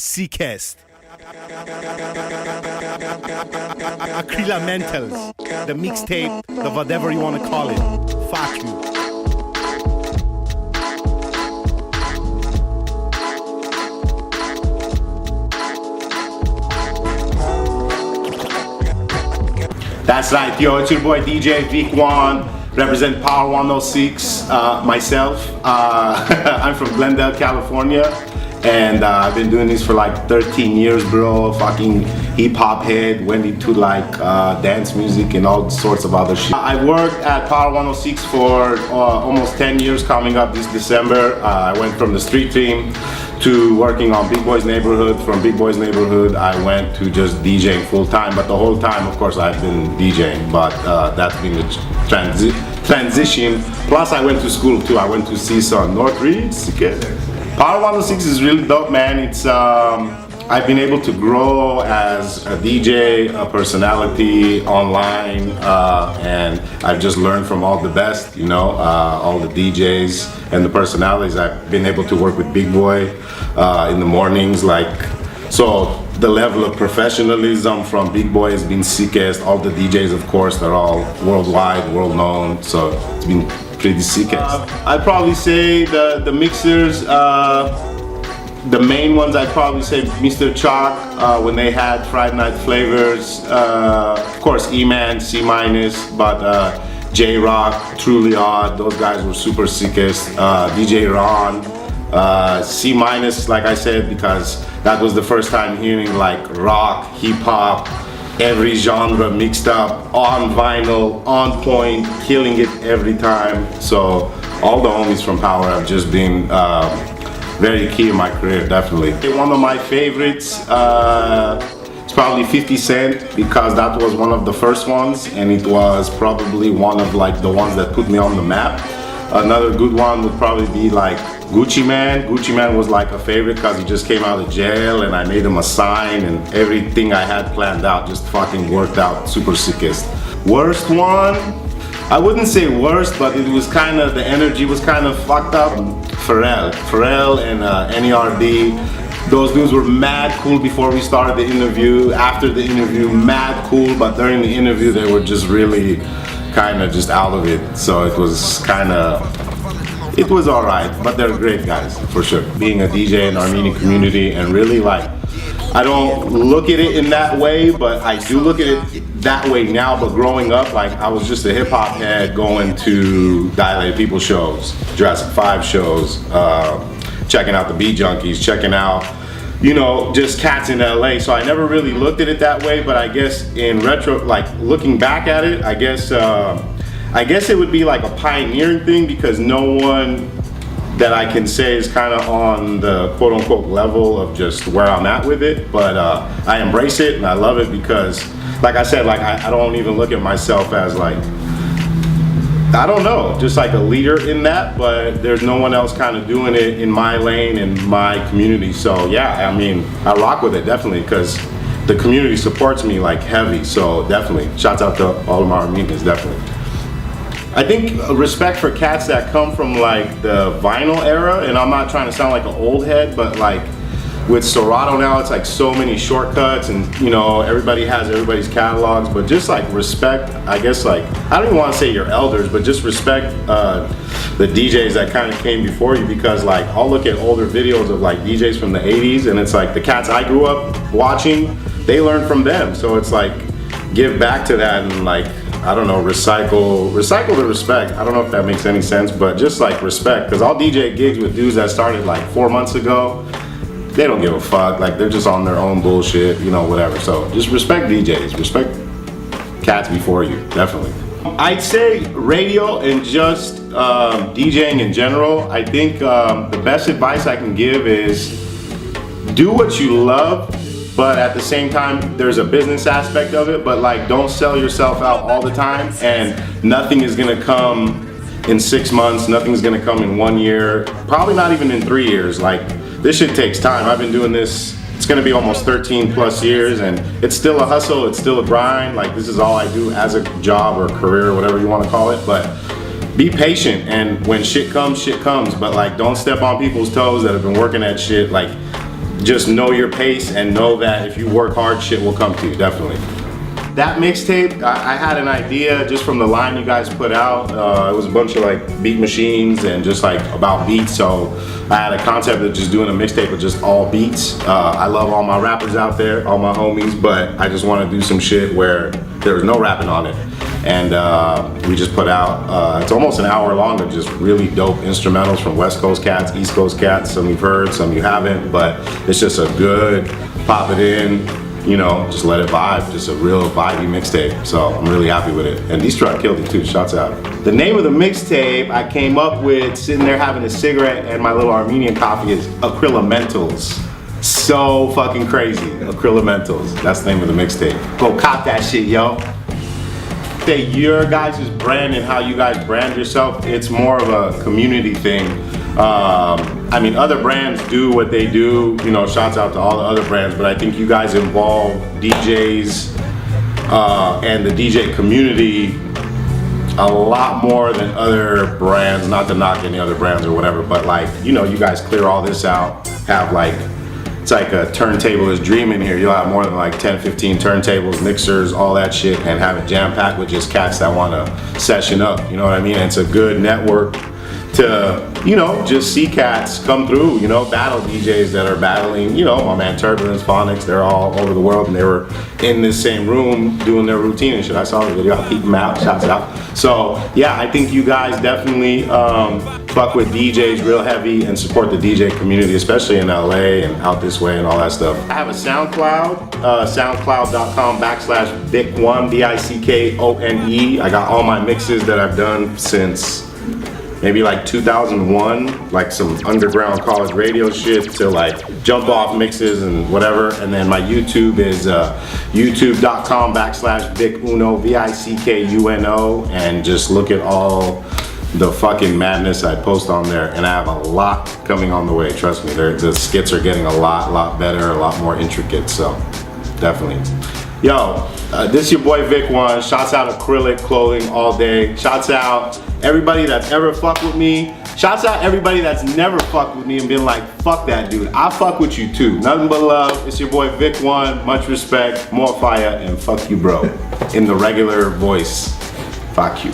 Sickest. Acrylimentals. The mixtape, the whatever you want to call it. Fuck you. That's right, yo, it's your boy DJ Vick One, represent Power106, myself. I'm from Glendale, California, and I've been doing this for like 13 years, bro. Fucking hip-hop head, went into like dance music and all sorts of other shit. I worked at Power106 for almost 10 years coming up this December. I went from the street team to working on Big Boy's Neighborhood. From Big Boy's Neighborhood, I went to just DJing full time. But the whole time, of course, I've been DJing. But that's been the transition. Plus, I went to school too. I went to CSUN, Northridge. Power106 is really dope, man. It's I've been able to grow as a DJ, a personality online, and I've just learned from all the best, you know, all the DJs and the personalities. I've been able to work with Big Boy in the mornings, like, so the level of professionalism from Big Boy has been sickest. All the DJs, of course, they're all worldwide, world known, so it's been pretty sickest. I'd probably say the mixers, the main ones, I'd probably say Mr. Chalk, when they had Friday Night Flavors, of course E-Man, C-, but J-Rock, Truly Odd, those guys were super sickest. DJ Ron, C-, like I said, because that was the first time hearing like rock, hip-hop, every genre mixed up, on vinyl, on point, killing it every time. So all the homies from Power have just been very key in my career, definitely. One of my favorites is probably 50 Cent, because that was one of the first ones, and it was probably one of like the ones that put me on the map. Another good one would probably be like Gucci Mane. Gucci Mane was like a favorite because he just came out of jail and I made him a sign, and everything I had planned out just fucking worked out super sickest. Worst one? I wouldn't say worst, but it was kind of, the energy was kind of fucked up. Pharrell and NERD. Those dudes were mad cool before we started the interview. After the interview, mad cool, but during the interview they were just really kind of just out of it. So it was kind of, it was alright, but they're great guys, for sure. Being a DJ in the Armenian community, and really like, I don't look at it in that way, but I do look at it that way now. But growing up, like, I was just a hip hop head going to Dilated People shows, Jurassic 5 shows, checking out the Beat Junkies, checking out, you know, just cats in LA. So I never really looked at it that way, but I guess in retro, like looking back at it, I guess it would be like a pioneering thing, because no one that I can say is kind of on the quote unquote level of just where I'm at with it. But I embrace it and I love it, because like I said, like I don't even look at myself as like, I don't know, just like a leader in that, but there's no one else kind of doing it in my lane, in my community. So yeah, I mean, I rock with it definitely, because the community supports me like heavy. So definitely, shouts out to all of my Armenians, definitely. I think respect for cats that come from like the vinyl era, and I'm not trying to sound like an old head, but like with Serato now, it's like so many shortcuts, and you know, everybody has everybody's catalogs, but just like respect, I guess, like, I don't even want to say your elders, but just respect the DJs that kind of came before you, because like, I'll look at older videos of like DJs from the 80s, and it's like the cats I grew up watching, they learned from them. So it's like, give back to that, and like, I don't know, recycle the respect. I don't know if that makes any sense, but just like respect, because I'll DJ gigs with dudes that started like 4 months ago. They don't give a fuck, like they're just on their own bullshit, you know, whatever. So just respect DJs, respect cats before you, definitely. I'd say radio and just DJing in general, I think the best advice I can give is do what you love, but at the same time, there's a business aspect of it, but like, don't sell yourself out all the time, and nothing is gonna come in 6 months, nothing's gonna come in 1 year, probably not even in 3 years. Like, this shit takes time. I've been doing this, it's gonna be almost 13 plus years, and it's still a hustle, it's still a grind. Like, this is all I do as a job or career, or whatever you wanna call it, but be patient, and when shit comes, but like, don't step on people's toes that have been working at shit. Like, just know your pace and know that if you work hard, shit will come to you, definitely. That mixtape, I had an idea just from the line you guys put out. It was a bunch of like beat machines and just like about beats. So I had a concept of just doing a mixtape with just all beats. I love all my rappers out there, all my homies, but I just want to do some shit where there was no rapping on it. And we just put out, it's almost an hour long of just really dope instrumentals from West Coast cats, East Coast cats. Some you've heard, some you haven't, but it's just a good pop it in, you know, just let it vibe, just a real vibey mixtape. So I'm really happy with it. And D-Struck killed it too, shouts out. The name of the mixtape I came up with sitting there having a cigarette and my little Armenian coffee is Acrylimentals. So fucking crazy, Acrylimentals. That's the name of the mixtape. Go cop that shit, yo. Say your guys' brand and how you guys brand yourself, it's more of a community thing. I mean, other brands do what they do, you know, shouts out to all the other brands, but I think you guys involve DJs and the DJ community a lot more than other brands, not to knock any other brands or whatever, but like, you know, you guys clear all this out, have like, it's like a turntabler's dream in here. You'll have more than like 10, 15 turntables, mixers, all that shit, and have it jam-packed with just cats that want to session up, you know what I mean? And it's a good network to, you know, just see cats come through, you know, battle DJs that are battling, you know, my man Turbulence, Phonics, they're all over the world and they were in this same room doing their routine and shit. I saw the video, I'll keep them out, shouts out. So yeah, I think you guys definitely fuck with DJs real heavy and support the DJ community, especially in LA and out this way and all that stuff. I have a SoundCloud, soundcloud.com/Vick One, VICKONE. I got all my mixes that I've done since maybe like 2001, like some underground college radio shit to like jump off mixes and whatever. And then my YouTube is youtube.com/VickUno, VICKUNO, and just look at all the fucking madness I post on there. And I have a lot coming on the way, trust me. The skits are getting a lot better, a lot more intricate, so definitely. Yo, this is your boy Vick One. Shouts out Acrylic Clothing all day. Shouts out everybody that's ever fucked with me. Shouts out everybody that's never fucked with me and been like, fuck that dude. I fuck with you too. Nothing but love. It's your boy Vick One. Much respect, more fire, and fuck you, bro. In the regular voice, fuck you.